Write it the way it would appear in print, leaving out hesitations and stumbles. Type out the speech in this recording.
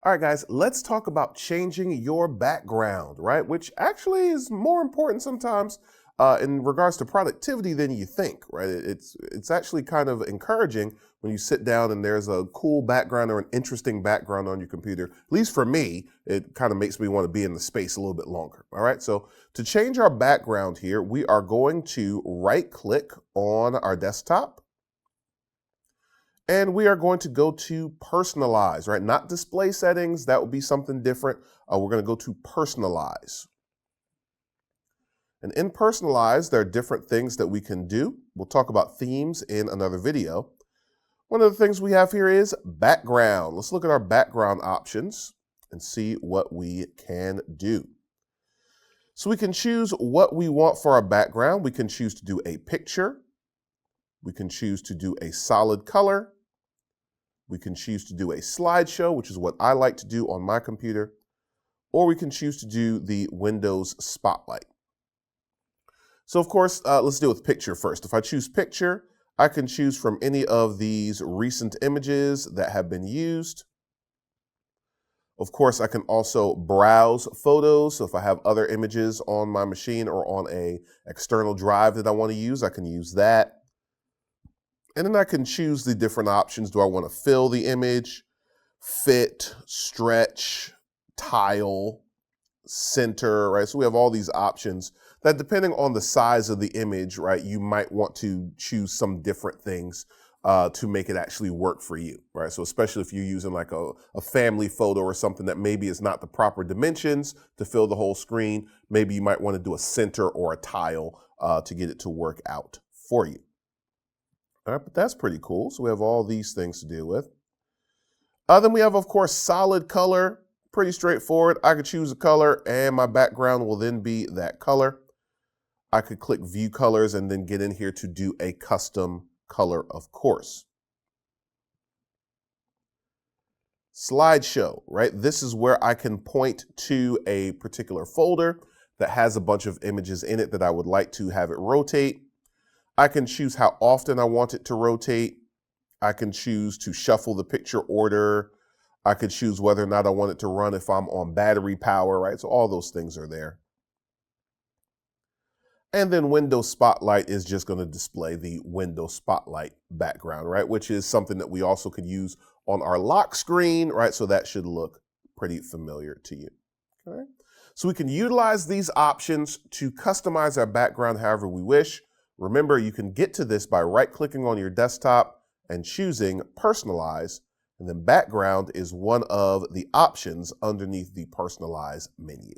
All right, guys, let's talk about changing your background, right? Which actually is more important sometimes in regards to productivity than you think, right? It's actually kind of encouraging when you sit down and there's a cool background or an interesting background on your computer. At least for me, it kind of makes me want to be in the space a little bit longer. All right, so to change our background here, we are going to right-click on our desktop. And we are going to go to personalize, right? Not display settings, that would be something different. We're going to go to personalize. And in personalize, there are different things that we can do. We'll talk about themes in another video. One of the things we have here is background. Let's look at our background options and see what we can do. So we can choose what we want for our background. We can choose to do a picture. We can choose to do a solid color. We can choose to do a slideshow, which is what I like to do on my computer, or we can choose to do the Windows Spotlight. So of course, let's deal with picture first. If I choose picture, I can choose from any of these recent images that have been used. Of course, I can also browse photos. So if I have other images on my machine or on an external drive that I want to use, I can use that. And then I can choose the different options. Do I want to fill the image, fit, stretch, tile, center, right? So we have all these options that, depending on the size of the image, right, you might want to choose some different things to make it actually work for you, right? So especially if you're using like a family photo or something that maybe is not the proper dimensions to fill the whole screen, maybe you might want to do a center or a tile to get it to work out for you. All right, but that's pretty cool. So we have all these things to deal with. Then we have, of course, solid color. Pretty straightforward. I could choose a color and my background will then be that color. I could click view colors and then get in here to do a custom color, of course. Slideshow, right? This is where I can point to a particular folder that has a bunch of images in it that I would like to have it rotate. I can choose how often I want it to rotate. I can choose to shuffle the picture order. I could choose whether or not I want it to run if I'm on battery power, right? So all those things are there. And then Windows Spotlight is just going to display the Windows Spotlight background, right? Which is something that we also could use on our lock screen, right? So that should look pretty familiar to you. Okay. So we can utilize these options to customize our background however we wish. Remember, you can get to this by right-clicking on your desktop and choosing Personalize, and then Background is one of the options underneath the Personalize menu.